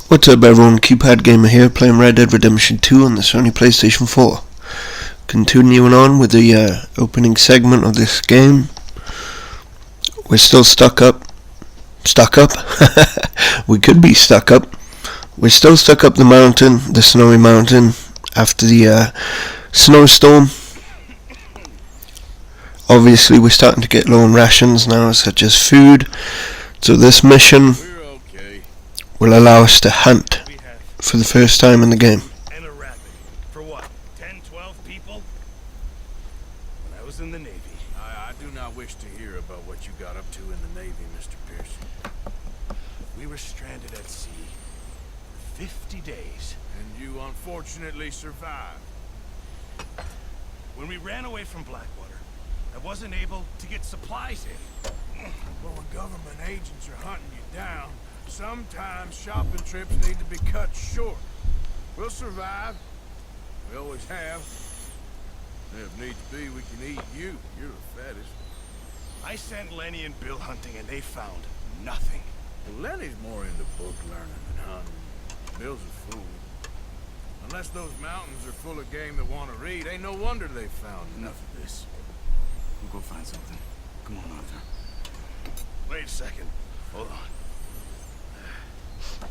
What's up everyone, Keypad Gamer here, playing Red Dead Redemption 2 on the Sony PlayStation 4. Continuing on with the opening segment of this game. We're still stuck up. We could be stuck up. We're still stuck up the mountain, the snowy mountain, after the snowstorm. Obviously we're starting to get low on rations now, such as food. So this mission will allow us to hunt for the first time in the game. And a rabbit. For what? 10, 12 people? When I was in the Navy. I do not wish to hear about what you got up to in the Navy, Mr. Pearson. We were stranded at sea for 50 days. And you unfortunately survived. When we ran away from Blackwater, I wasn't able to get supplies in. Well, when government agents are hunting you down, sometimes shopping trips need to be cut short. We'll survive. We always have. If needs be, we can eat you. You're the fattest. I sent Lenny and Bill hunting and they found nothing. Well, Lenny's more into book learning than hunting. Bill's a fool. Unless those mountains are full of game that want to read, ain't no wonder they found Enough of this. We'll go find something. Come on, Arthur. Wait a second. Hold on.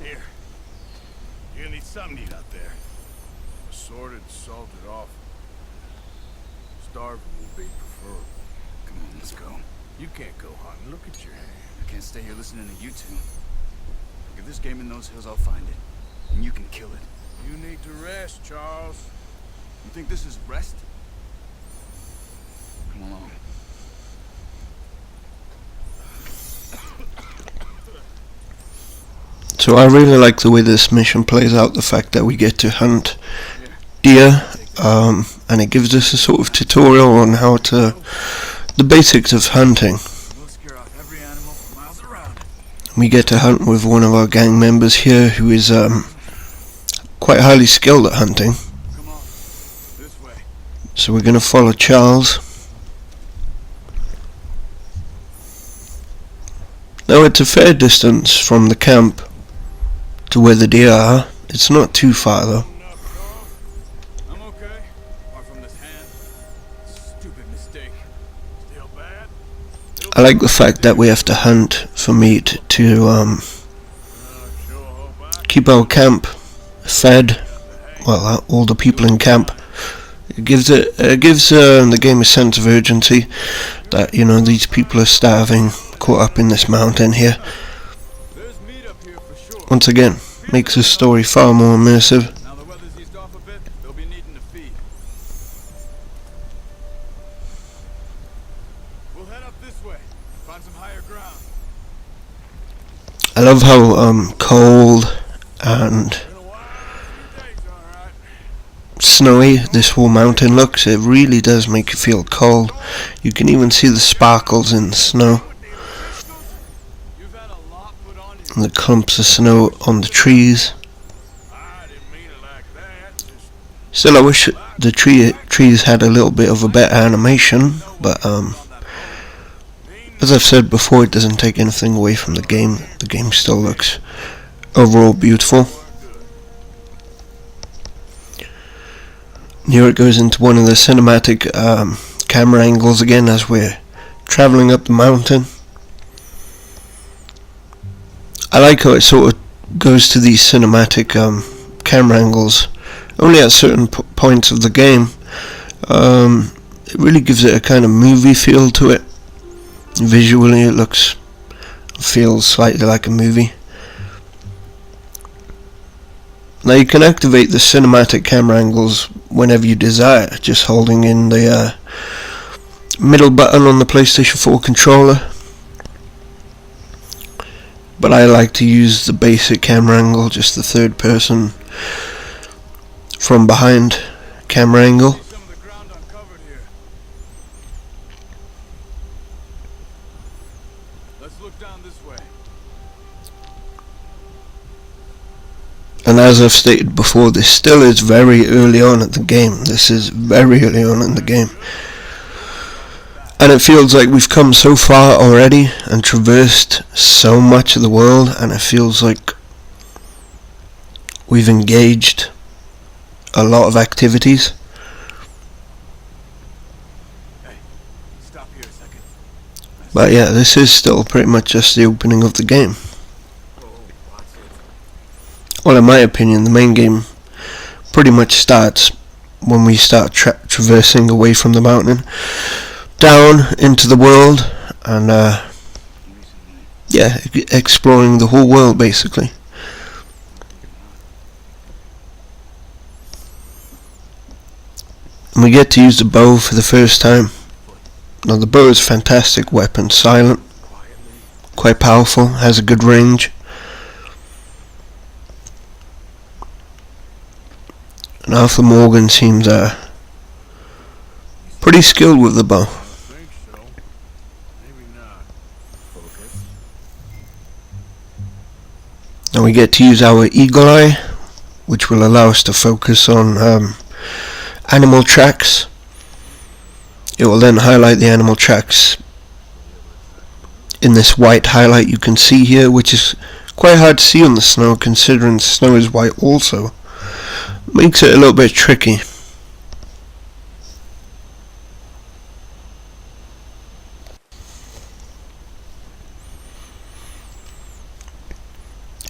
Here. You're gonna need something to eat out there. Assorted, salted off. Starving will be preferable. Come on, let's go. You can't go hunting. Look at your hand. I can't stay here listening to you two. If there's game in those hills, I'll find it. And you can kill it. You need to rest, Charles. You think this is rest? Come along. So I really like the way this mission plays out, the fact that we get to hunt deer, and it gives us a sort of tutorial on how to, the basics of hunting. We'll scare off every animal for miles around. We get to hunt with one of our gang members here who is quite highly skilled at hunting. Come on, this way. So we're going to follow Charles. Now it's a fair distance from the camp to where the deer are. It's not too far though. I'm okay. Apart from this hand. Stupid mistake. Still bad? I like the fact that we have to hunt for meat to Sure hope I keep our camp fed. Well, all the people in camp. It gives the game a sense of urgency that, you know, these people are starving, caught up in this mountain here. There's meat up here for sure. Once again, makes the story far more immersive. Now the weather's eased off a bit, they'll be needing to feed. We'll head up this way. Find some higher ground. I love how cold and been a while. A few days, all right. snowy this whole mountain looks. It really does make you feel cold. You can even see the sparkles in the snow You've had a lot put on you. and the clumps of snow on the trees. I didn't mean it like that. Just Still, I wish the trees had a little bit of a better animation, but as I've said before, it doesn't take anything away from the game. The game still looks overall beautiful. Here it goes into one of the cinematic camera angles again as we're traveling up the mountain. I like how it sort of goes to these cinematic camera angles only at certain points of the game. It really gives it a kind of movie feel to it. Visually it feels slightly like a movie. Now you can activate the cinematic camera angles whenever you desire, just holding in the middle button on the PlayStation 4 controller. But I like to use the basic camera angle, just the third person from behind camera angle. Some of the ground uncovered here. Let's look down this way. And as I've stated before, this still is very early on in the game. This is very early on in the game. And it feels like we've come so far already and traversed so much of the world, and it feels like we've engaged a lot of activities. Hey, stop here a second. But yeah, this is still pretty much just the opening of the game. Whoa, watch it. Well, in my opinion, the main game pretty much starts when we start traversing away from the mountain down into the world, and yeah, exploring the whole world basically. And we get to use the bow for the first time. Now the bow is a fantastic weapon, silent, quite powerful, has a good range. And Arthur Morgan seems pretty skilled with the bow. I think so. Maybe not. Focus. And we get to use our eagle eye, which will allow us to focus on animal tracks. It will then highlight the animal tracks in this white highlight you can see here, which is quite hard to see on the snow considering the snow is white also. Makes it a little bit tricky.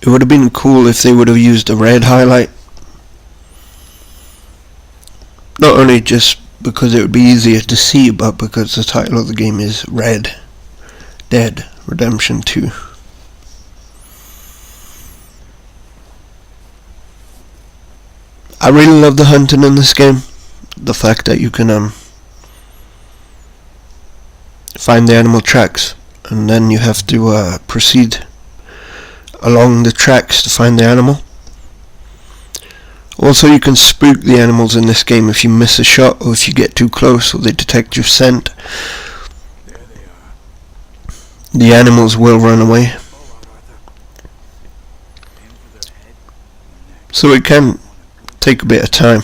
It would have been cool if they would have used a red highlight. Not only just because it would be easier to see, but because the title of the game is Red Dead Redemption 2. I really love the hunting in this game. The fact that you can find the animal tracks, and then you have to proceed along the tracks to find the animal. Also, you can spook the animals in this game if you miss a shot, or if you get too close, or they detect your scent. There they are. The animals will run away. Hold on, Arthur. Aim for their head and neck. So it can take a bit of time.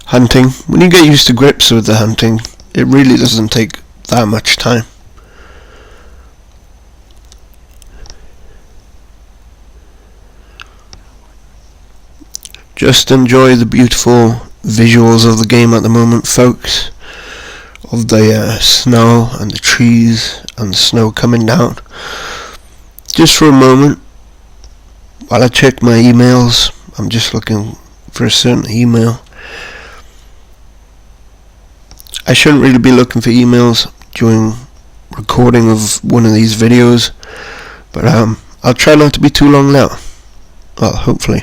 Hunting, when you get used to grips with the hunting, it really doesn't take that much time. Just enjoy the beautiful visuals of the game at the moment, folks. Of the snow and the trees and the snow coming down. Just for a moment, while I check my emails, I'm just looking for a certain email. I shouldn't really be looking for emails during recording of one of these videos, but I'll try not to be too long now. Well, hopefully.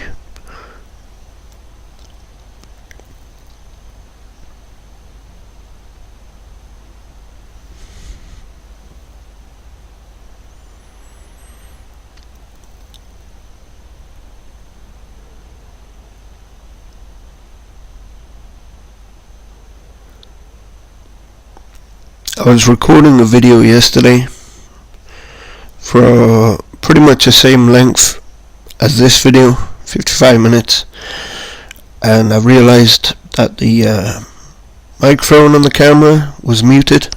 I was recording a video yesterday for pretty much the same length as this video, 55 minutes, and I realized that the microphone on the camera was muted,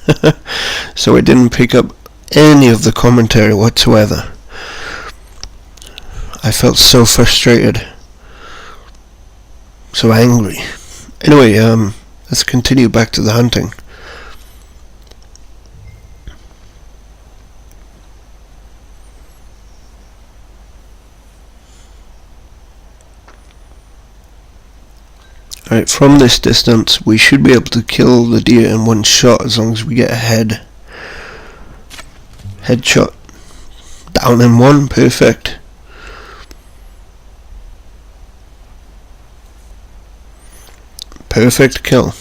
so it didn't pick up any of the commentary whatsoever. I felt so frustrated, so angry. Anyway, let's continue back to the hunting. Alright, from this distance we should be able to kill the deer in one shot as long as we get a headshot. Down in one, perfect. Perfect kill.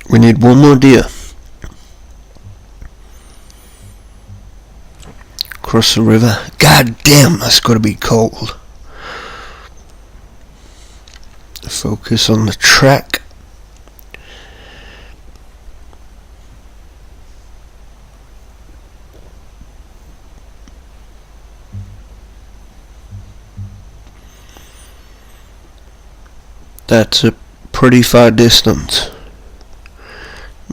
We need one more deer. Across the river. God damn, that's got to be cold. Focus on the track. That's a pretty far distance.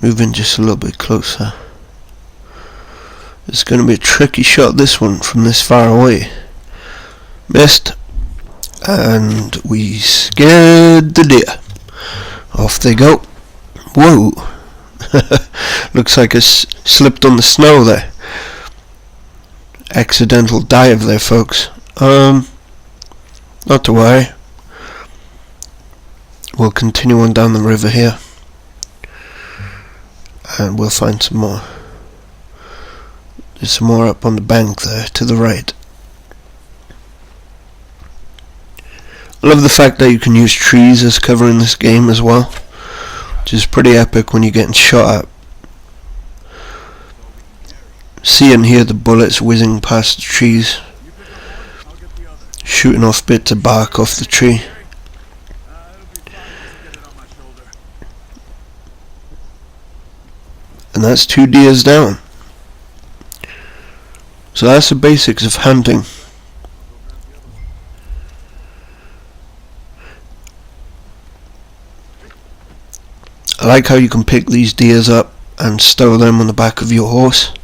Moving just a little bit closer. It's going to be a tricky shot, this one, from this far away. Missed. And we scared the deer. Off they go. Whoa. Looks like I slipped on the snow there. Accidental dive there, folks. Not to worry. We'll continue on down the river here. And we'll find some more. There's some more up on the bank there, to the right. I love the fact that you can use trees as cover in this game as well, which is pretty epic when you're getting shot at. See and hear the bullets whizzing past the trees, shooting off bits of bark off the tree. And that's 2 deers down. So that's the basics of hunting. I like how you can pick these deers up and stow them on the back of your horse.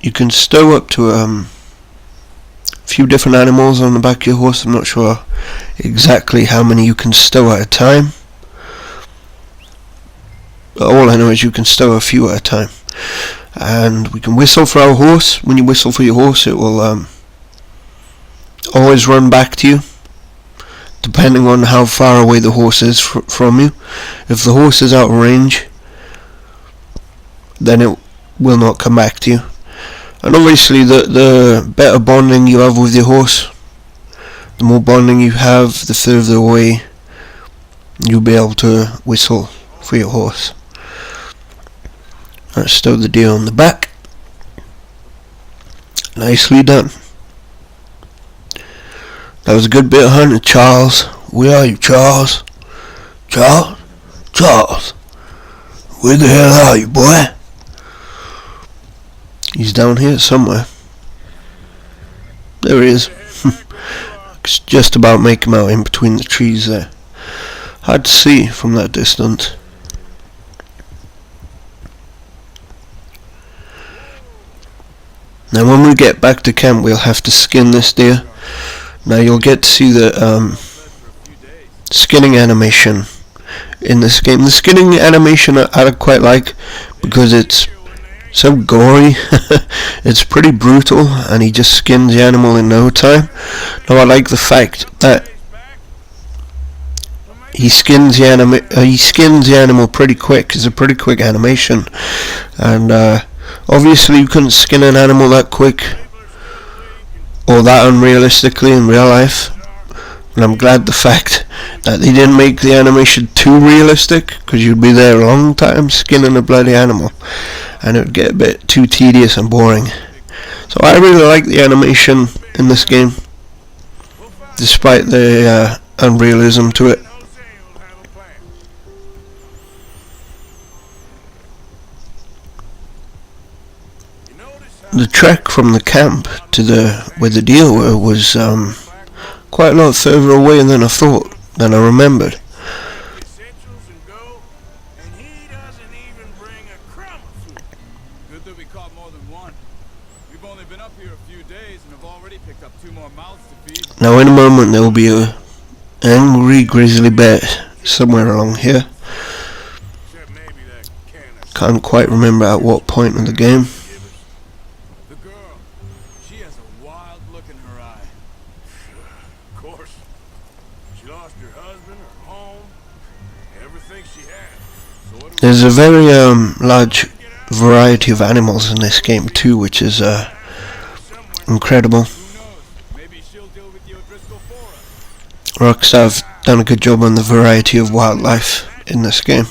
You can stow up to a few different animals on the back of your horse. I'm not sure exactly how many you can stow at a time. But all I know is you can stow a few at a time. And we can whistle for our horse. When you whistle for your horse, it will always run back to you, depending on how far away the horse is from you. If the horse is out of range, then it will not come back to you. And obviously the better bonding you have with your horse, the more bonding you have, the further away you'll be able to whistle for your horse. Let's stow the deer on the back. Nicely done. That was a good bit of hunting, Charles. Where are you, Charles? Charles? Charles? Where the hell are you, boy? He's down here somewhere. There he is. Just about make him out in between the trees there. Hard to see from that distance. Now when we get back to camp, we'll have to skin this deer. Now you'll get to see the skinning animation in this game. The skinning animation I quite like because it's so gory. It's pretty brutal, and he just skins the animal in no time. Now I like the fact that he skins the animal pretty quick. It's a pretty quick animation, and obviously you couldn't skin an animal that quick or that unrealistically in real life. And I'm glad the fact that they didn't make the animation too realistic, because you'd be there a long time skinning a bloody animal and it would get a bit too tedious and boring. So I really like the animation in this game, despite the unrealism to it. The trek from the camp to where the deer were was quite a lot further away than I thought, than I remembered. Good that we caught more than one. We've only been up here a few days and have already picked up 2 more mouths to feed. Now in a moment there will be a angry grizzly bear somewhere along here. Can't quite remember at what point in the game. The girl, she has a wild look in her eye. Of course. She lost her husband, her home, everything she had. So what do There's a very large variety of animals in this game too, which is incredible. Who knows? Maybe she'll deal with you at Driscoll for us. Rockstar have done a good job on the variety of wildlife in this game.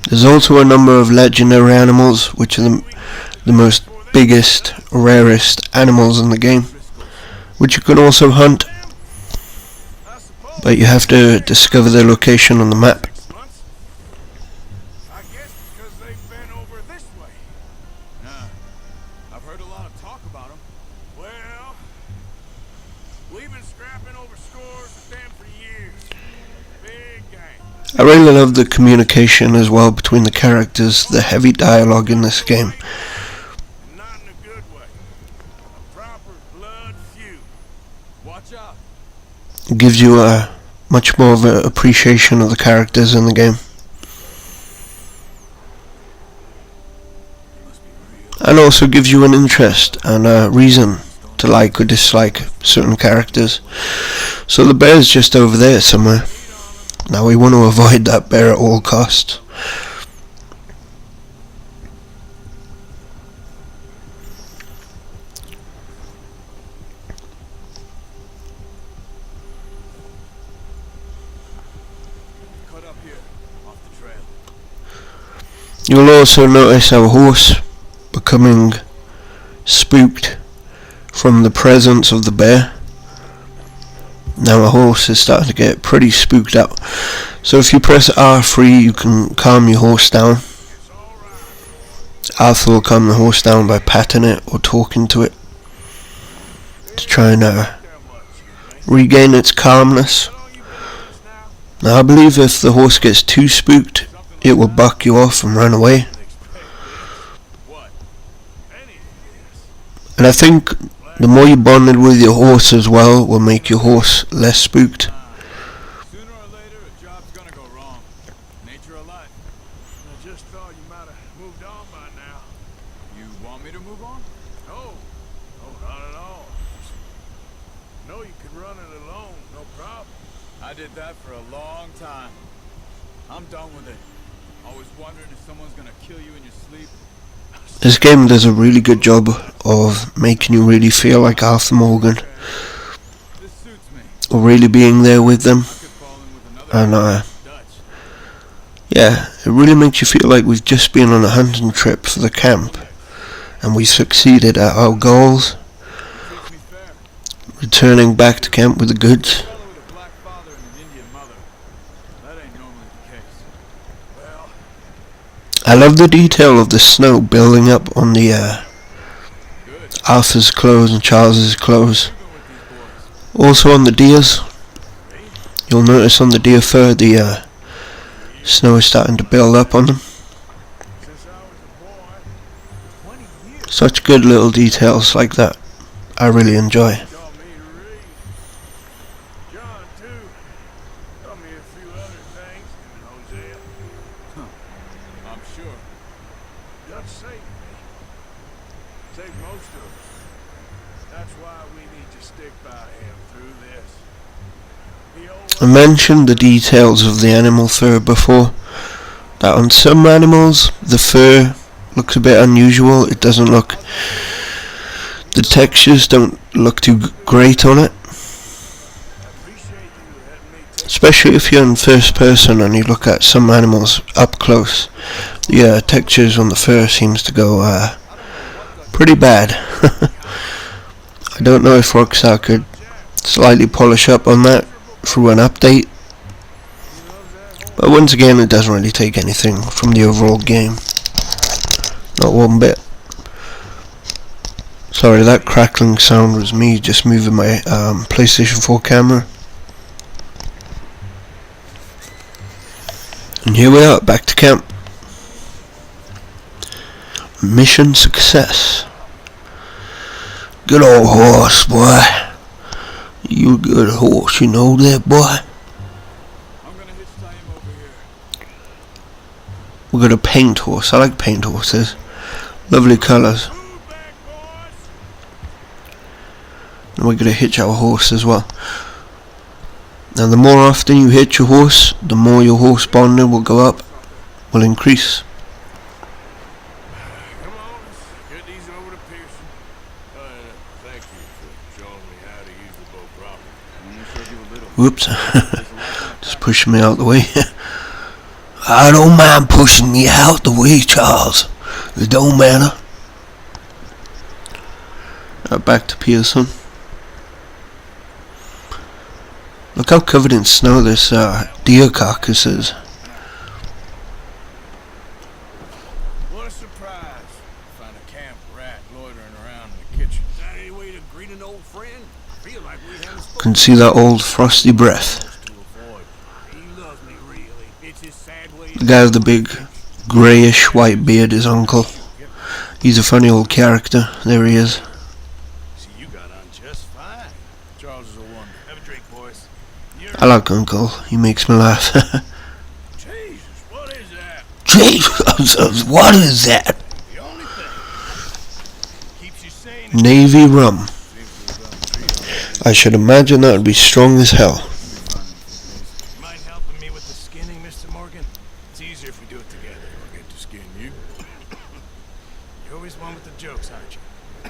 There's also a number of legendary animals, which are the most biggest, rarest animals in the game, which you can also hunt, but you have to discover their location on the map. I guess because they've been over this way. I've heard a lot of talk about them. Well, we've been scrapping over scores of them for years. Big game. I really love the communication as well between the characters, the heavy dialogue in this game. Not in a good way. A proper blood feud. Watch out. It gives you a much more of an appreciation of the characters in the game. And also gives you an interest and a reason to like or dislike certain characters. So the bear's just over there somewhere. Now we want to avoid that bear at all costs. Cut up here, off the trail. You'll also notice our horse becoming spooked from the presence of the bear. Now our horse is starting to get pretty spooked out. So if you press R3 you can calm your horse down. Arthur will calm the horse down by patting it or talking to it to try and regain its calmness. Now I believe if the horse gets too spooked it will buck you off and run away. And I think the more you bonded with your horse as well will make your horse less spooked. Sooner or later, a job's gonna go wrong. Nature of life. I just thought you might have moved on by now. You want me to move on? No. No, not at all. Just know you could run it alone, no problem. I did that for a long time. I'm done with it. Always wondering if someone's gonna kill you in your sleep. This game does a really good job of making you really feel like Arthur Morgan, This suits me. or really being there with them. I could fall in with another And Dutch. yeah, it really makes you feel like we've just been on a hunting trip for the camp and we succeeded at our goals, Treats me fair. returning back to camp with the goods. A fellow with a black father and an Indian mother. That ain't normally the case. Well, I love the detail of the snow building up on the Good. Arthur's clothes and Charles's clothes. Even with these boys. Also on the deers, you'll notice on the deer fur the snow is starting to build up on them. since I was a boy, 20 years Such good little details like that I really enjoy. taught me to read. John, too. Taught me a few other things. And Hosea. I'm sure. Dutch saved me. Saved most of us. That's why we need to stick by him through this. The old I mentioned the details of the animal fur before. That on some animals the fur looks a bit unusual. It doesn't look, the textures don't look too great on it. appreciate you letting me take Especially if you're in first person and you look at some animals up close. The textures on the fur seems to go pretty bad. I don't know if Rockstar could slightly polish up on that through an update. But once again, it doesn't really take anything from the overall game. Not one bit. Sorry, that crackling sound was me just moving my PlayStation 4 camera. And here we are, back to camp. Mission success. Good old horse, boy. You a good horse, you know that, boy. I'm gonna hitch tie him over here. We got a paint horse. I like paint horses. Lovely colours. move back, boys. And we're going to hitch our horse as well. Now the more often you hitch your horse, the more your horse bonding will go up, will increase. Come on, let's get these over to Pearson. Thank you for showing me how to use the boat properly. I only showed you a little. Whoops. There's a lot Just pushing me out the way. I don't mind pushing me out the way, Charles. It don't matter. Back to Pearson. Look how covered in snow this deer carcass is. What a surprise. Find a camp rat loitering around in the kitchen. Is that any way to greet an old friend? I feel like we haven't spoken Can see that old frosty breath. to avoid. The guy with the big greyish white beard is Uncle. He's a funny old character. There he is. See, you got on just fine. Charles is a wonder. Have a drink, boys. You're I like Uncle. He makes me laugh. Jesus, what is that? Jesus, what is that? the only thing. Keeps you sane. Navy rum. I should imagine that would be strong as hell. You mind helping me with the skinning, Mr. Morgan? It's easier if we do it together. I'll get to skin you. You're always one with the jokes, aren't you?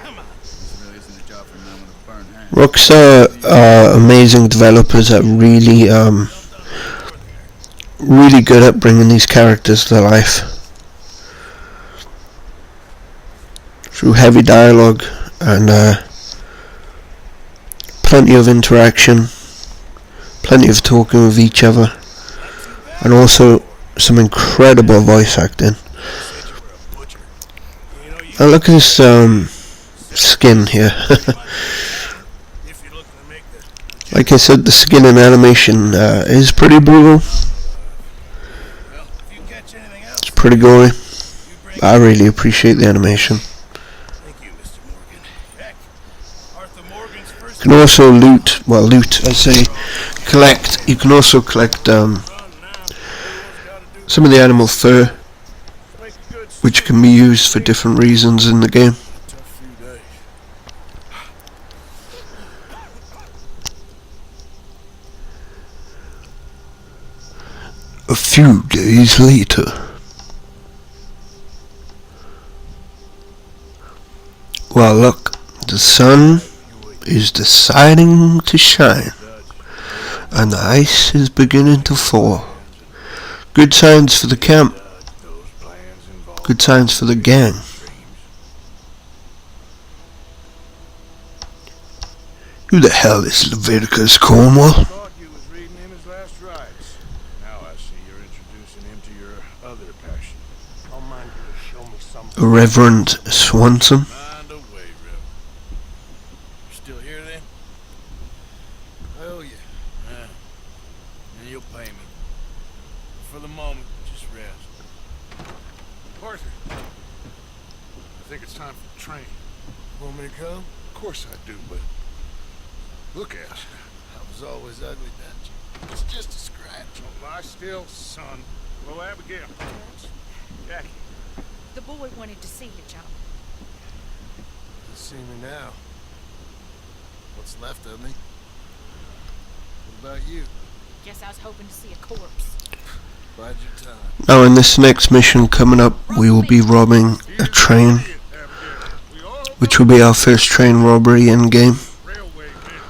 Come on. This really isn't a job for a man with a burned hand. Rockstar are amazing developers that really good at bringing these characters to life through heavy dialogue and plenty of interaction, plenty of talking with each other, and also some incredible voice acting. Now look at this skin here. If you're looking to make the Like I said, the skin and animation is pretty brutal. well, if you catch anything else, It's pretty gory. you bring I really appreciate the animation. Thank you, Mr. Morgan. Heck, Arthur Morgan's first You can also loot, I say, collect. You can also collect run now. some of the animal fur, Make a good which can be used for different reasons in the game. tough few days. A few days later. Well, look, the sun is deciding to shine, and the ice is beginning to fall. Good signs for the camp, Those plans involve good signs for the gang. Who the hell is Leviticus Cornwall? thought you was reading him his last rites. Now I see you're introducing him to your other passion. I'll mind you to show me something. Reverend Swanson. Mind away, Rev. You still here then? Hell yeah. And you'll pay me. For the moment, just rest. Arthur, I think it's time for the train. Want me to come? Of course I do, but look at us. I was always ugly, didn't you? It's just a scratch. Don't lie still, son. Hello, Abigail. Jackie. The boy wanted to see you, John. You see me now. What's left of me? What about you? Guess I was hoping to see a corpse. Bide your time. Now in this next mission coming up, we will be robbing a train, We all which will be our first train robbery in game. railway men.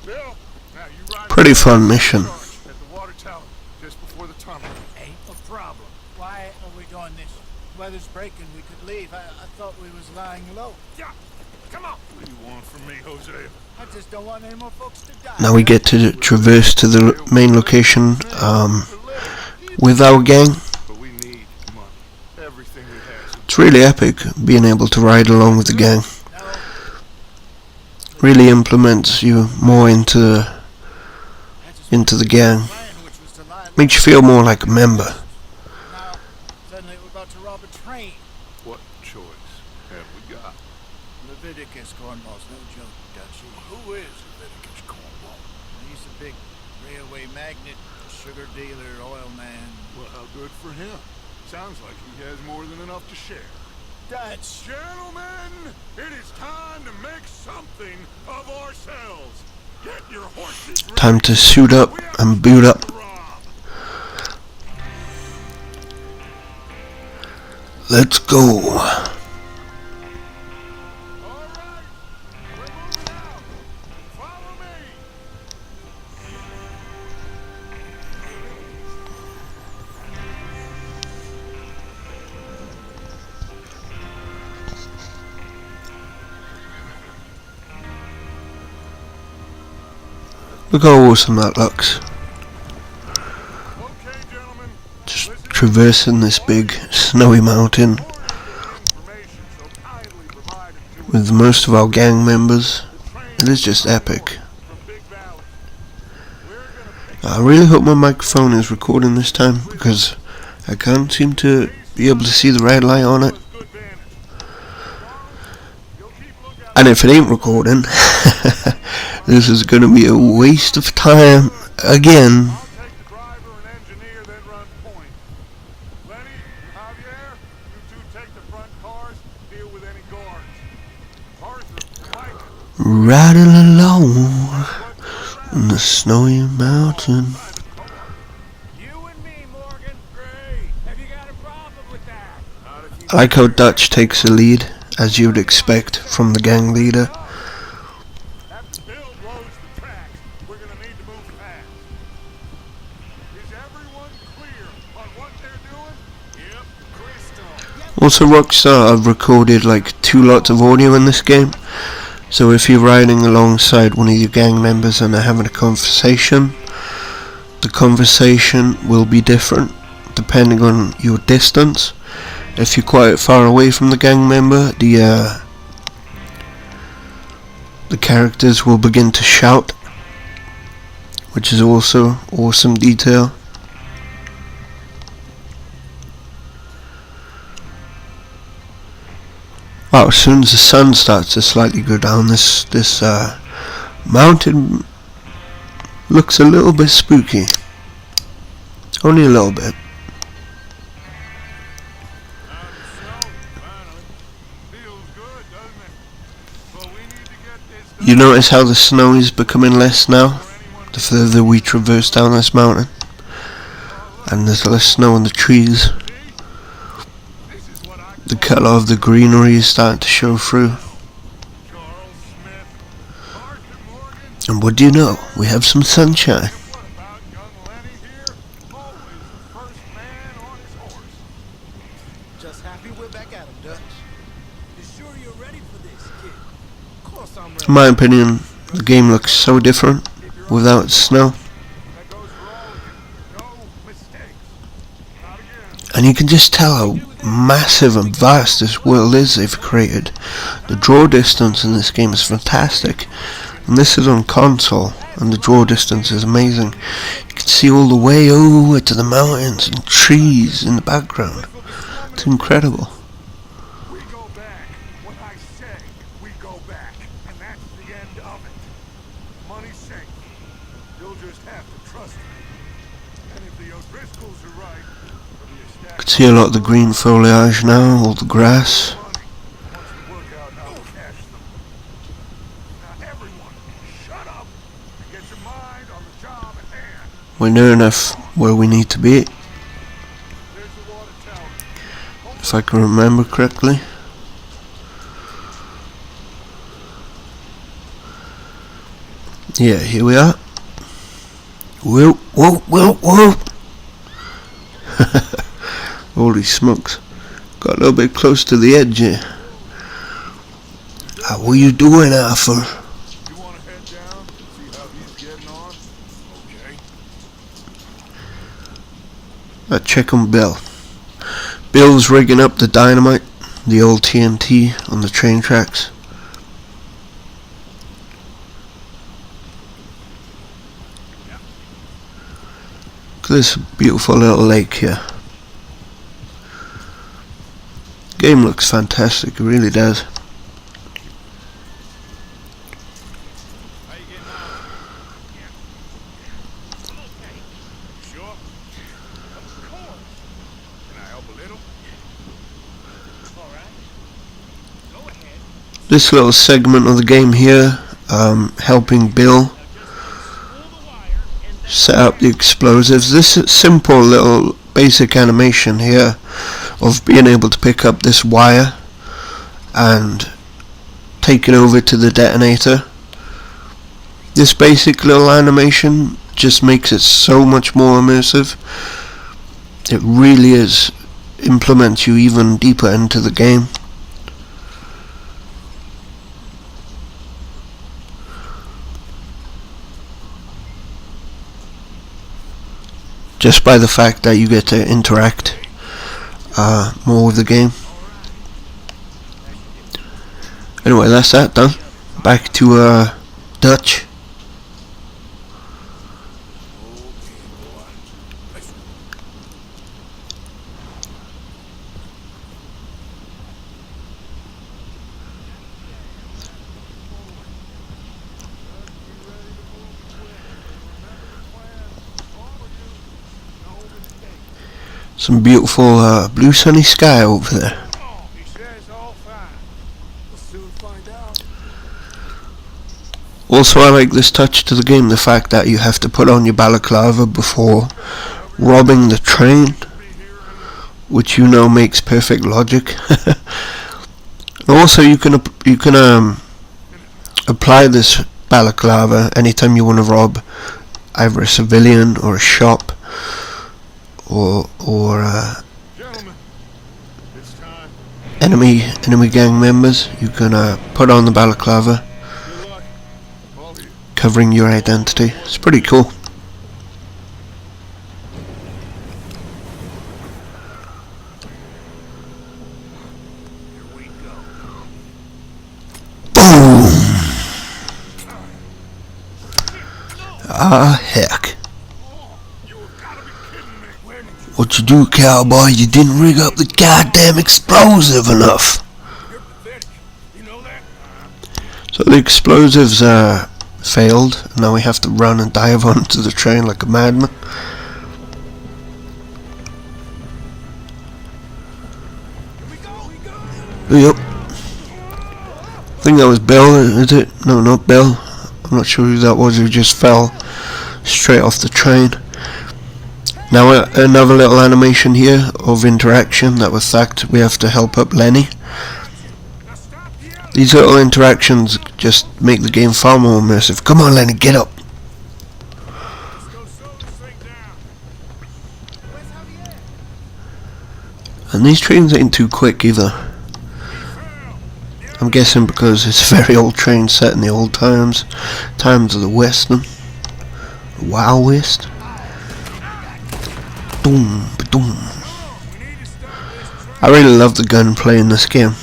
Bill, now you ride Pretty fun mission. at the water tower just before the tunnel. Ain't a problem. Why are we doing this? Weather's breaking. We could leave. I thought we was lying low. Yeah, come on. What do you want from me, Hosea? I just don't want any more folks to die. Now we get to traverse to the main location with our gang. But we need money. Everything we have. It's really epic being able to ride along with the gang. Really implements you more into the gang. Plan, which was to lie low. Makes you feel more like a member. Now, suddenly we're about to rob a train. What choice have we got? Leviticus Cornwall's no joke, Dutch. Who is Leviticus Cornwall? He's a big railway magnate, sugar dealer, oil man. Well, how good for him. Sounds like he has more than enough to share. Dutch! Gentlemen, it is time to make something of ourselves. Get your horses ready. Time to suit up and boot up. Rob. Let's go. All right, we're moving out. Follow me. Look how awesome that looks. Okay, gentlemen. Just traversing this big snowy mountain Information so kindly provided to with most of our gang members. It is just epic. from Big Valley. We're gonna pick I really hope my microphone is recording this time, because I can't seem to be able to see the red light on it. Good vantage. You'll keep lookout. And if it ain't recording, this is going to be a waste of time again. I'll take the driver and engineer, then run point. Lenny, Javier, you two take the front cars, deal with any guards. Arthur, Mike, Riding along on the snowy mountain. You and me, Morgan. Great. Have you got a problem with that? not if you I like how Dutch takes the lead, as you would expect from the gang leader. After Bill blows the tracks, we're gonna need to move fast. Is everyone clear on what they're doing? Yep, crystal. Also, Rockstar have recorded like 2 lots of audio in this game. So if you're riding alongside one of your gang members and they're having a conversation, the conversation will be different depending on your distance. If you're quite far away from the gang member, the characters will begin to shout, which is also awesome detail. Wow, as soon as the sun starts to slightly go down, this mountain looks a little bit spooky. Only a little bit. Feels good, doesn't it? But we need to get this done. You notice how the snow is becoming less now, the further we traverse down this mountain. And there's less snow on the trees. This is what I The colour of the greenery is starting to show through. Charles Smith, Arthur Morgan. And what do you know? We have some sunshine. What about young Lenny here? Always the first man on his horse. Just happy we're back at him, Dutch. You sure you're ready for this, kid? Of course I'm ready. In my opinion, the game looks so different without snow. That goes for all of you. No mistakes. Not again. And you can just tell how massive and vast this world is they've created. The draw distance in this game is fantastic. And this is on console, and the draw distance is amazing. You can see all the way over to the mountains and trees in the background. It's incredible. We go back. When I say we go back, and that's the end of it. Money's safe. You'll just have to trust me. And if the O'Driscolls are right, there'll be a You stack can see a lot of the green foliage now, all the grass. of money once we work out how to cash them. Now everyone, shut up and get your mind on the job at hand. We're near enough where we need to be, There's the water tower. if I can remember correctly. Yeah, here we are. Whoa, whoa, whoa, whoa! Holy smokes. Got a little bit close to the edge here. What are you doing, Arthur? You want to head down, see how he's getting on? Okay. Check on Bill. Bill's rigging up the dynamite, the old TNT on the train tracks. Look at this beautiful little lake here. Game looks fantastic, it really does. How you getting on? Yeah. I'm okay. Sure? Of course. Can I help a little? All right. Go ahead. This little segment of the game here, helping Bill set up the explosives. This simple little basic animation here of being able to pick up this wire and take it over to the detonator. This basic little animation just makes it so much more immersive. It really is, implements you even deeper into the game. Just by the fact that you get to interact more with the game. Anyway, that's that done. Back to Dutch. Some beautiful blue sunny sky over there. He says all fine. We'll soon find out. Also, I like this touch to the game, the fact that you have to put on your balaclava before robbing the train, which you know makes perfect logic. Also, you can apply this balaclava anytime you want to rob either a civilian or a shop or Gentlemen, it's time. enemy gang members. You can put on the balaclava, Good luck. All of you. covering your identity. It's pretty cool. Here we go. Boom! Ah, heck. You have got to be kidding me. Where did you... What you do, cowboy? You didn't rig up the goddamn explosive enough. You're pathetic. You know that? So the explosives failed. Now we have to run and dive onto the train like a madman. Here we go. Yep. I think that was Bill, is it? No, not Bill. I'm not sure who that was who just fell straight off the train. Now another little animation here of interaction that was fact. We have to help up Lenny. Now stop yelling. These little interactions just make the game far more immersive. Come on, Lenny, get up. Let's go slow this thing down. Where's Javier? And these trains ain't too quick either. I'm guessing because it's a very old train set in the old times of the Western, the Wild West. Boom, boom. We need to stop this train. I really love the gunplay in this game.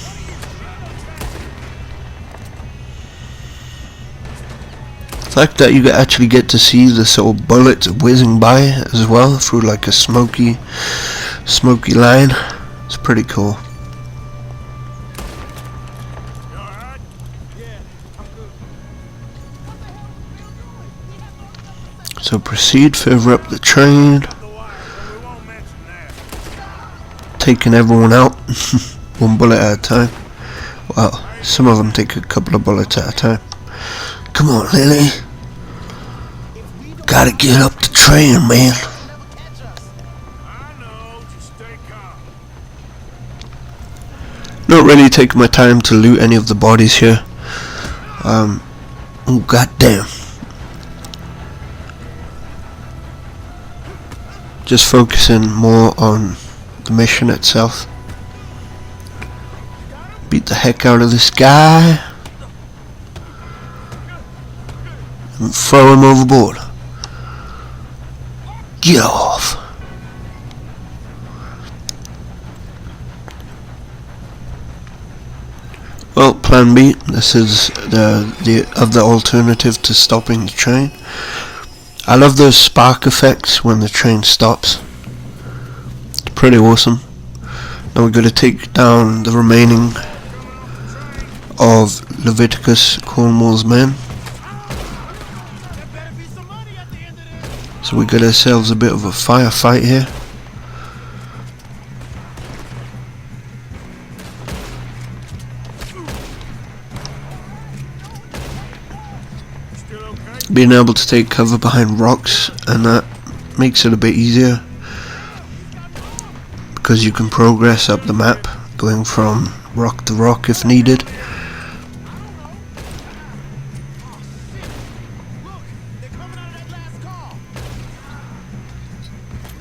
The fact that you actually get to see the sort of bullets whizzing by as well through like a smoky line. It's pretty cool. You all right? Yeah, I'm good. So proceed further up the train, The wire, but we won't mention that. taking everyone out one bullet at a time. Well, some of them take a couple of bullets at a time. Come on, Lily. Gotta get up the train, man. I know, just stay calm. Not really taking my time to loot any of the bodies here. Oh goddamn. Just focusing more on the mission itself. Beat the heck out of this guy and throw him overboard. Get off. Well, plan B. This is the other alternative to stopping the train. I love those spark effects when the train stops. It's pretty awesome. Now we've got to take down the remaining of Leviticus Cornwall's men. So we got ourselves a bit of a firefight here. Still okay? Being able to take cover behind rocks, and that makes it a bit easier because you can progress up the map, going from rock to rock if needed.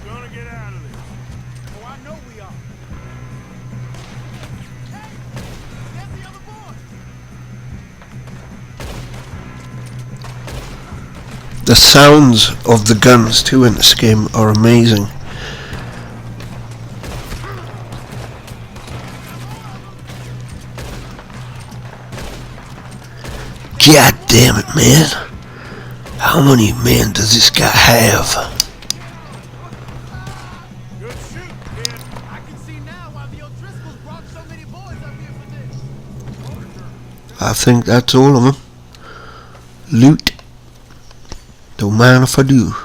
We're gonna get out of this. Oh, I know we are. Hey, there's the other boy. The sounds of the guns too in this game are amazing. God damn it, man. How many men does this guy have? Good shoot, kid. I can see now why the O'Driscolls brought so many boys up here for this. I think that's all of them. Loot. Don't mind if I do.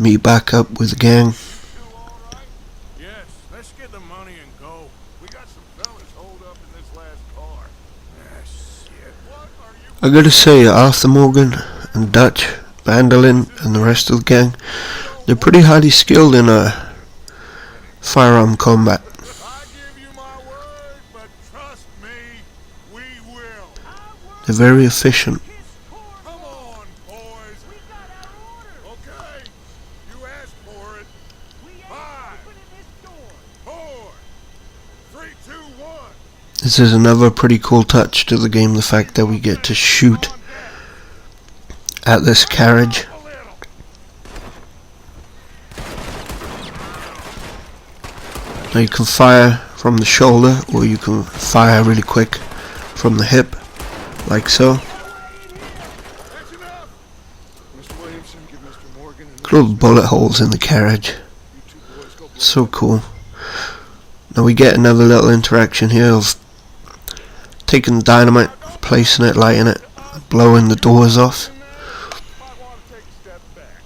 meet back up with the gang. Two all right? Yes, let's get the money and go. We got some fellas holed up in this last car. Ah, shit. What are you... I gotta say, Arthur Morgan and Dutch, Vandalin and the rest of the gang, they're pretty highly skilled in firearm combat. I give you my word, but trust me, we will. They're very efficient. Come on, boys. We got our orders. Okay, you asked for it. We ain't 5, opening this door. 4, 3, 2, 1. This is another pretty cool touch to the game, the fact that we get to shoot at this carriage. A little. Now you can fire from the shoulder, or you can fire really quick from the hip, like so. That's enough. Mr. Williamson, give Mr. Morgan and Look at all the bullet holes in the carriage. you two boys go So cool. Now we get another little interaction here of taking the dynamite, placing it, lighting it, blowing the doors off. Might want to take a step back.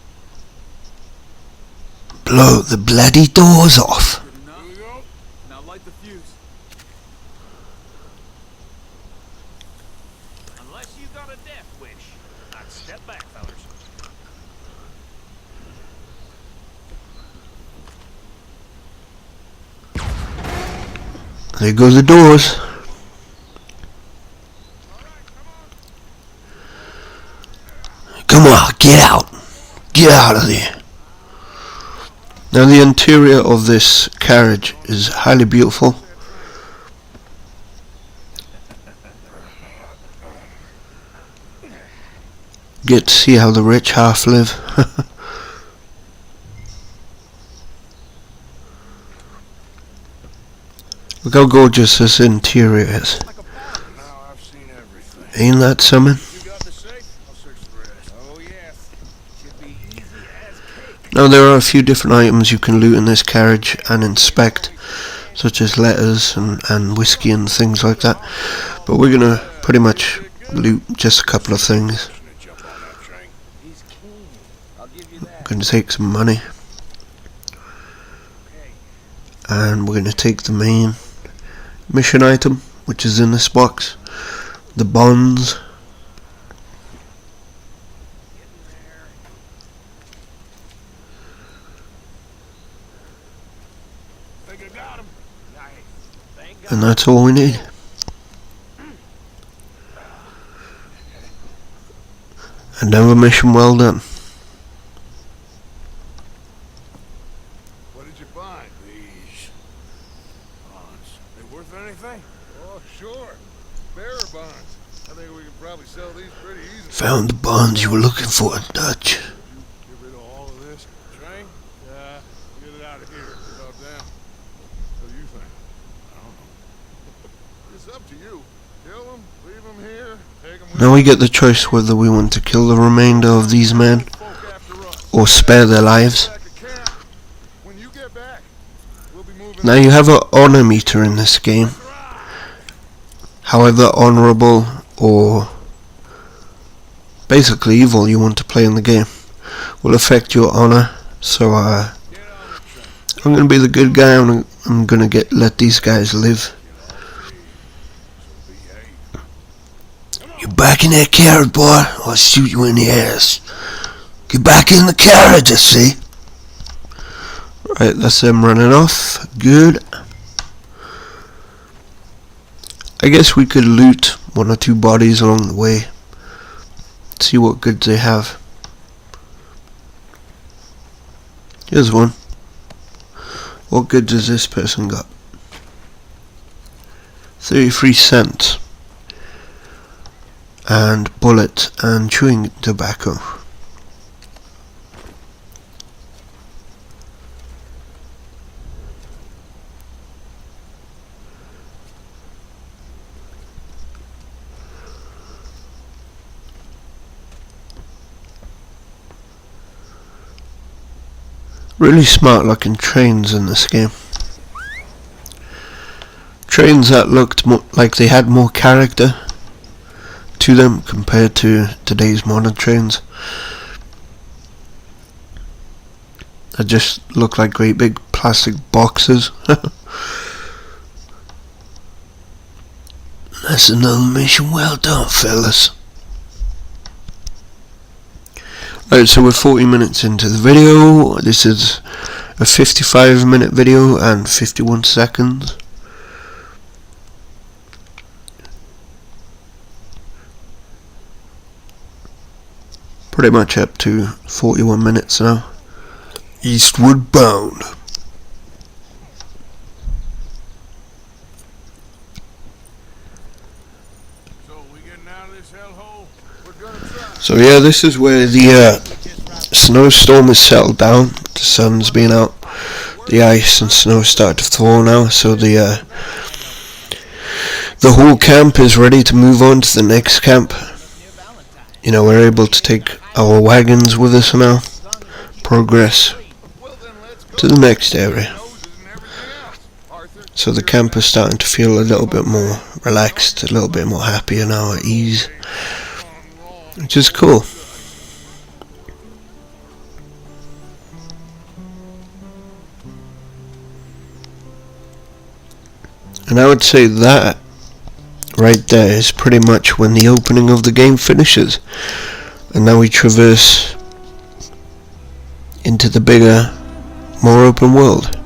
Blow the bloody doors off. Good enough. Here we go. Now light the fuse. Unless you got a death wish, I'd step back, fellas. There go the doors. Come on, get out. Get out of there. Now the interior of this carriage is highly beautiful. Get to see how the rich half live. Look how gorgeous this interior is. Now I've seen everything. Ain't that something? You got the safe? I'll search the rest. Oh, yes. Should be easy as cake. Now there are a few different items you can loot in this carriage and inspect, such as letters and whiskey and things like that. But we're gonna pretty much loot just a couple of things. Gonna jump on that train. He's keen. I'll give you that. Gonna take some money, and we're gonna take the main mission item, which is in this box, the bonds. Think I got him. Nice. Thank God. And that's all we need. Another mission well done. What did you find? These bonds. They worth anything? Oh, sure. Bearer bonds. I think we can probably sell these pretty easily. Found the bonds you were looking for, Dutch. Get rid of all of this. Train? Yeah. Get it out of here. About down. What do you think? I don't know. It's up to you. Kill them, leave them here, take them Now we get the choice whether we want to kill the remainder of these men or spare their lives. back to camp. When you get back, we'll be moving. Now you have an honor meter in this game. However honorable or basically evil you want to play in the game will affect your honor. So I'm gonna be the good guy. I'm gonna let these guys live. You're back in that carriage, boy, or I'll shoot you in the ass. Get back in the carriage, I see. Right, that's them running off. Good. I guess we could loot one or two bodies along the way. See what goods they have. Here's one. What goods has this person got? 33 cents. And bullets and chewing tobacco. Really smart looking trains in this game. Trains that looked like they had more character to them compared to today's modern trains. that just look like great big plastic boxes. That's another mission well done, fellas. Alright, so we're 40 minutes into the video. This is a 55-minute video and 51 seconds. Pretty much up to 41 minutes now. Eastward bound. So we getting out of this hellhole? We're gonna try. So yeah, this is where the snowstorm has settled down. The sun's been out. The ice and snow started to thaw now, so the whole camp is ready to move on to the next camp. You know, we're able to take our wagons with us now. Progress to the next area. So the camp is starting to feel a little bit more relaxed, a little bit more happier now, at ease, which is cool. And I would say that right there is pretty much when the opening of the game finishes. And now we traverse into the bigger, more open world.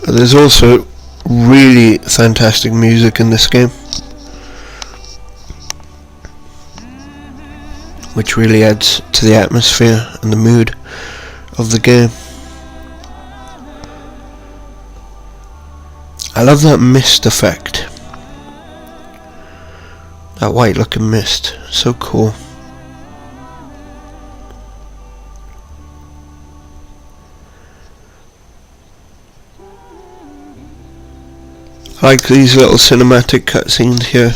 There's also really fantastic music in this game, which really adds to the atmosphere and the mood of the game. I love that mist effect. That white looking mist. So cool. I like these little cinematic cutscenes here.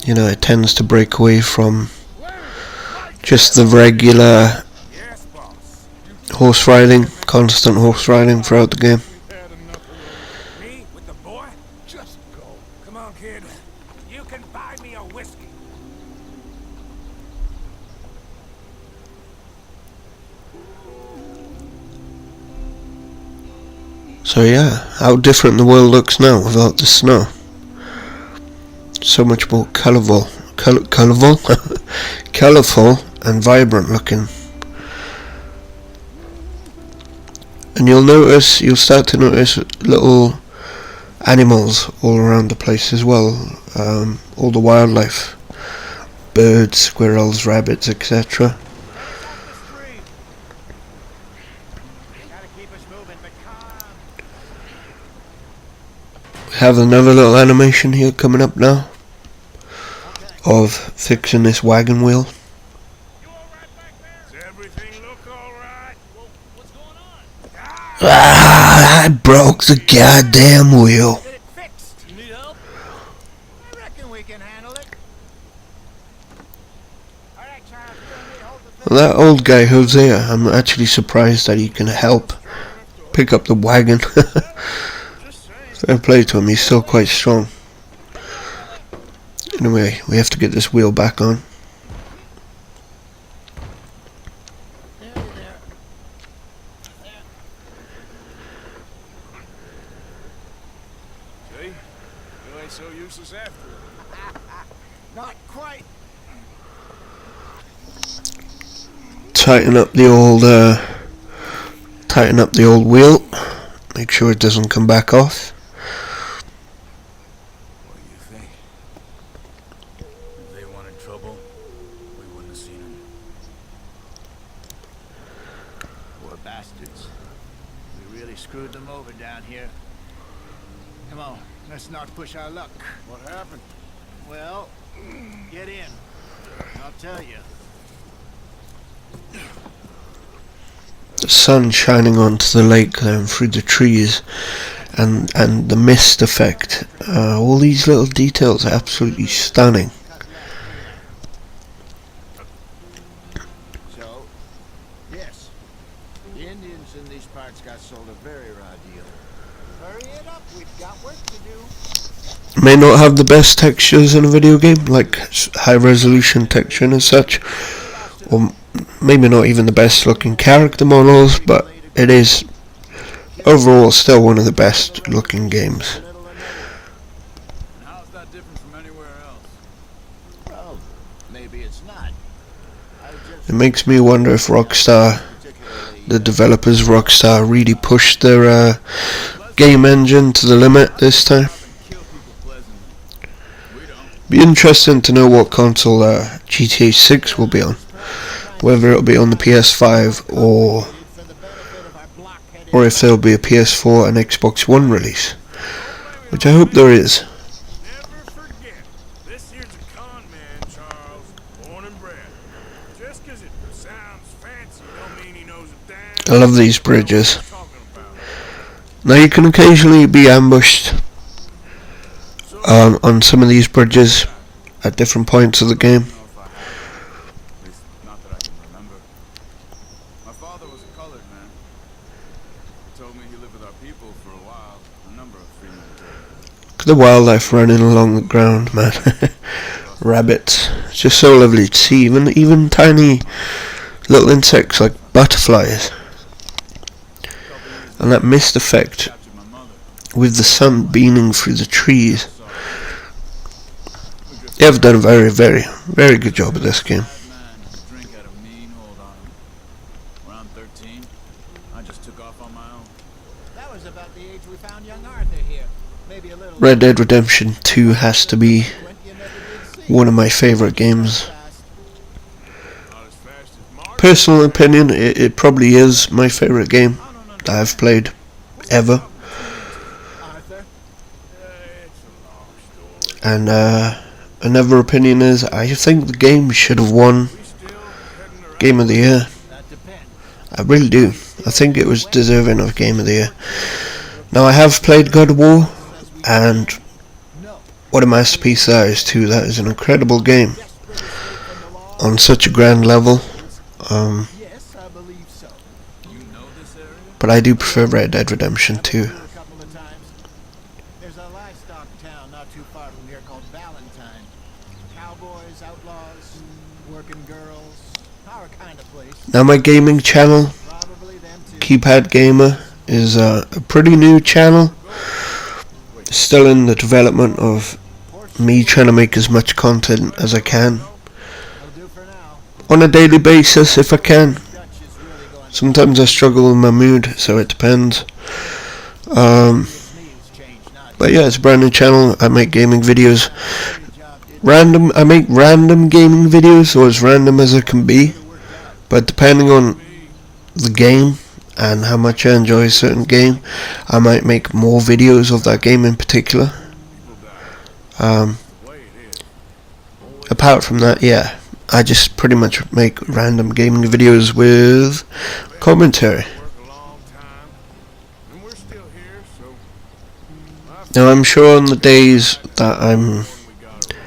You know, it tends to break away from just the regular horse riding, constant horse riding throughout the game. Me with the boy? Just go. Come on, kid. You can buy me a whiskey. So yeah, how different the world looks now without the snow. So much more colourful, colourful and vibrant looking. And you'll start to notice little animals all around the place as well. All the wildlife, birds, squirrels, rabbits, etc. We have another little animation here coming up now of fixing this wagon wheel. Does everything look alright? What's going on? Ah, I broke the goddamn wheel. Get it fixed. You need help? I reckon we can handle it. All right, Charles, you and me hold the thing. Well, that old guy Hosea, I'm actually surprised that he can help pick up the wagon. Fair play to him, he's still quite strong. Anyway, we have to get this wheel back on. See? You ain't so useless after all. Not quite. Tighten up the old wheel. Make sure it doesn't come back off. What do you think? If they wanted trouble, we wouldn't have seen them. Poor bastards. We really screwed them over down here. Come on, let's not push our luck. What happened? Well, get in. I'll tell you. The sun shining onto the lake there and through the trees, and the mist effect. All these little details are absolutely stunning. So, yes, the Indians in these parts got sold a very raw deal. Hurry it up, we've got work to do. may not have the best textures in a video game, like high resolution texturing and such, or maybe not even the best looking character models, but it is overall still one of the best looking games. And how's that different from anywhere else? Well, maybe it's not. It makes me wonder if Rockstar, the developers of Rockstar, really pushed their game engine to the limit this time. Kill people pleasantly. We don't. Be interesting to know what console GTA 6 will be on, whether it'll be on the PS5 or if there'll be a PS4 and Xbox One release, which I hope there is. Never forget, this here's a con man, Charles, born and bred. Just 'cause it sounds fancy don't mean he knows a damn I love these bridges. what he's talking about. Now you can occasionally be ambushed on some of these bridges at different points of the game. I don't know if I have. At least not that I can remember. My father was a colored man. He told me he lived with our people for a while. A number of free men did. Look at the wildlife running along the ground, man. Rabbits. It's just so lovely to see, even tiny little insects like butterflies. And that mist effect Captured my mother. with the sun beaming through the trees. They have done a very, very, very good job of this game. Bad man with a drink had a mean hold on him. Around 13, I just took off on my own. That was about the age we found young Arthur here. Maybe a little. Red Dead Redemption 2 has to be one of my favourite games. Not as fast as Mark. Personal opinion, it probably is my favourite game that I've played ever. Arthur. It's a long story. And another opinion is I think the game should have won We still heading around. Game of the Year. That depends. I really do. I think it was deserving of Game of the Year. Now I have played God of War, and what a masterpiece that is too. That is an incredible game on such a grand level. Yes, I believe so. You know this area? But I do prefer Red Dead Redemption 2. A couple of times. There's a livestock town not too far from here called Valentine. Cowboys, outlaws, working girls, our kind of place. Now my gaming channel, Probably them too. Keypad Gamer, is a pretty new channel. It's still in the development of me trying to make as much content as I can Will do for now. on a daily basis if I can. Dutch is really going. Sometimes I struggle with my mood, so it depends. His knees changed, not But yeah, it's a brand new channel. I make gaming videos. job. Did I make random gaming videos, or as random as it can be. But depending on the game and how much I enjoy a certain game, I might make more videos of that game in particular. Apart from that, yeah, I just pretty much make random gaming videos with commentary. Work a long time. And we're still here, so Now I'm sure on the days that I'm we got it.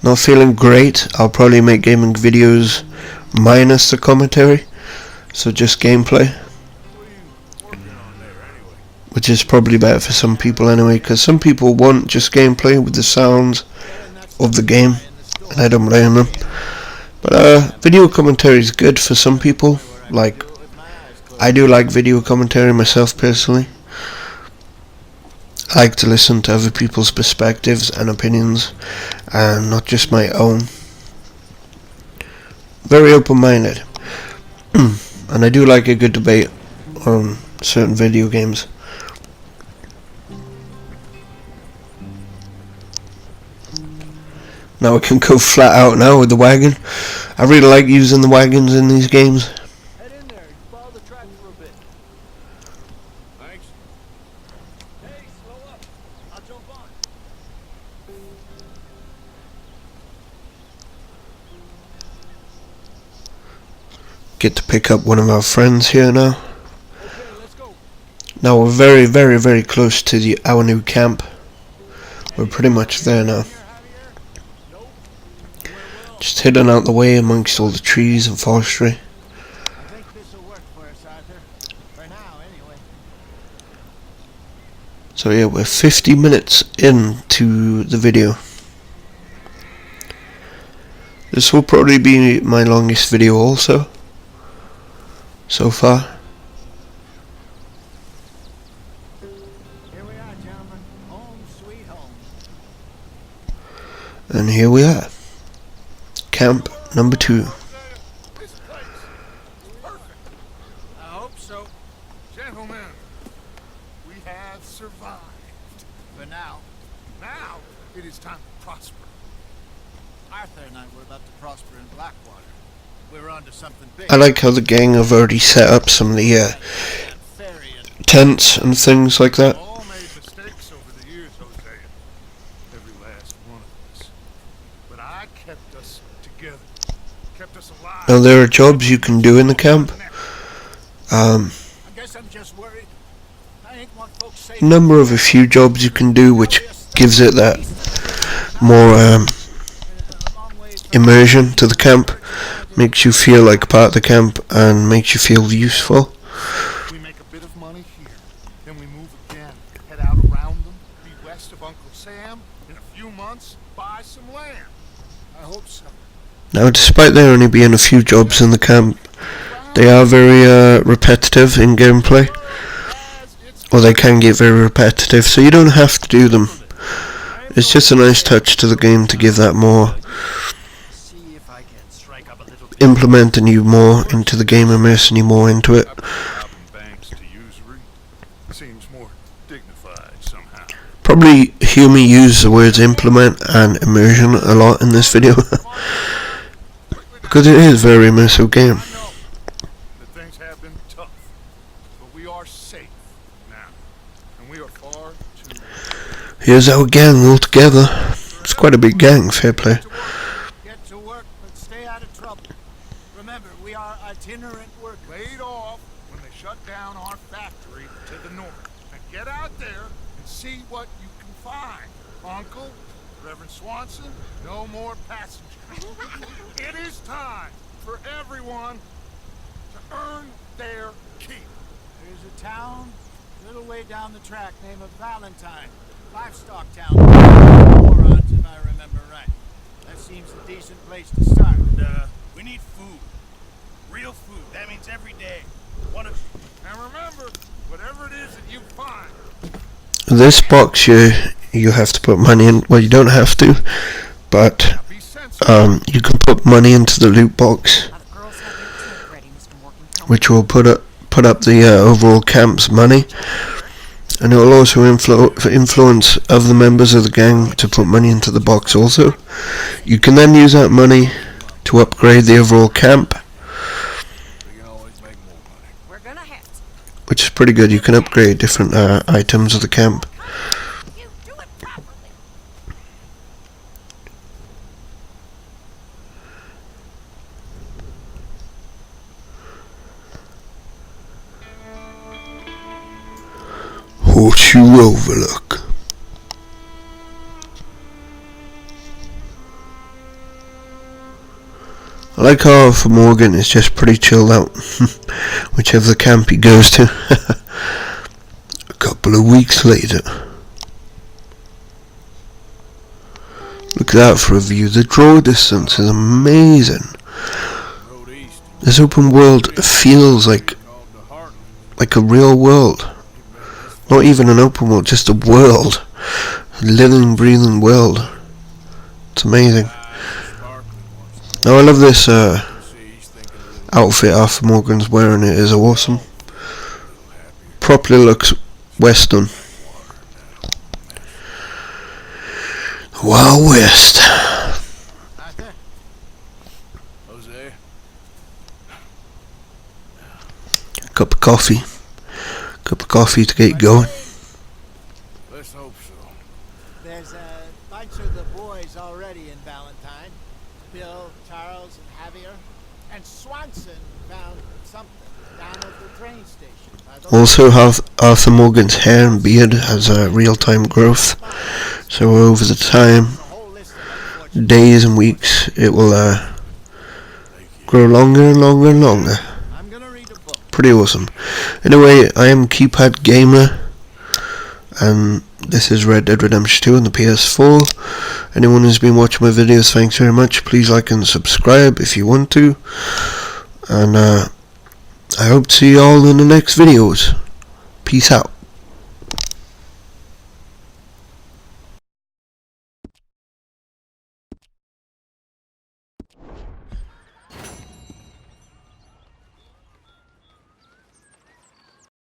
not feeling great, I'll probably make gaming videos minus the commentary, so just gameplay, What are you working on there anyway? which is probably better for some people anyway, because some people want just gameplay with the sounds of the game, and I don't blame them. But video commentary is good for some people. Like, I do like video commentary myself personally. I like to listen to other people's perspectives and opinions, and not just my own. Very open-minded. And I do like a good debate on certain video games. Now we can go flat out now with the wagon. I really like using the wagons in these games. Head in there and follow the tracks for a bit. Thanks. Hey, slow up. I'll jump on. Get to pick up one of our friends here now. Okay, let's go. Now we're very, very, very close to our new camp. We're pretty much there now. Just hidden out the way amongst all the trees and forestry. I think this will work for us, Arthur. For now, anyway. So yeah, we're 50 minutes into the video. This will probably be my longest video also, so far. Here we are, gentlemen. Home sweet home. And here we are. Camp number 2. This place is perfect. I hope so. Gentlemen, we have survived. For now, Now it is time to prosper. Arthur and I were about to prosper in Blackwater. We're on to something big. I like how the gang have already set up some of the Ferry and tents and things like that. All made mistakes over the years, Hosea. Every last one of us. But I kept us together. Kept us alive. Now there are jobs you can do in the camp. I guess I'm just worried. I ain't want folks saying Number of a few jobs you can do, which gives it that more immersion to the camp, makes you feel like part of the camp and makes you feel useful. We make a bit of money here, then we move again, head out around them, be west of Uncle Sam, in a few months, buy some land. I hope so. Now, despite there only being a few jobs in the camp, they are very repetitive in gameplay, or they can get very repetitive, so you don't have to do them. It's just a nice touch to the game to give that more, implementing you more into the game, immersing you more into it. Robbing banks to usury seems more dignified somehow. Probably hear me use the words implement and immersion a lot in this video, because it is a very immersive game. I know that things have been tough, but we are safe now, and we are far too. Here's our gang all together. It's quite a big gang, fair play. get to work, but stay out of trouble. Remember, we are itinerant workers. Laid off when they shut down our factory to the north. Now get out there and see what you can find. Uncle, Reverend Swanson, no more passengers. It is time for everyone to earn their keep. There's a town a little way down the track named Valentine. Livestock town. Morons, if I remember right. That seems a decent place to start. We need food. Real food. That means every day. One of And remember, whatever it is that you find, This box you have to put money in. Well, you don't have to, but be sensible. you can put money into the loot box, Now the girls have their tent ready, Mr. Morgan. which will put up the overall camp's money, and it will also influence other members of the gang to put money into the box also. You can then use that money to upgrade the overall camp, We can always make more money. We're gonna have to. which is pretty good. You can upgrade different items of the camp. You do it properly. Horseshoe Overlook. I like how Arthur Morgan is just pretty chilled out, whichever camp he goes to. A couple of weeks later. Look at that for a view. The draw distance is amazing. Road east, This open world feels like called the Heart. a real world. Not even an open world, just a world. A living, breathing world. It's amazing. Now I love this outfit Arthur Morgan's wearing. It is awesome. Properly looks western. Wild West. Arthur? Jose, Cup of coffee. Cup of coffee to get you going. let's hope so. There's a bunch of the boys already in Valentine. Bill, Charles, and Javier. And Swanson found something down at the train station. By the Also, Arthur Morgan's hair and beard has a real-time growth. So over the time, whole list of unfortunate. days and weeks, it will grow longer and longer and longer. I'm gonna read a book. Pretty awesome. Anyway, I am Keypad Gamer. and this is Red Dead Redemption 2 on the PS4. Anyone who's been watching my videos, thanks very much. Please like and subscribe if you want to, and I hope to see you all in the next videos. Peace out.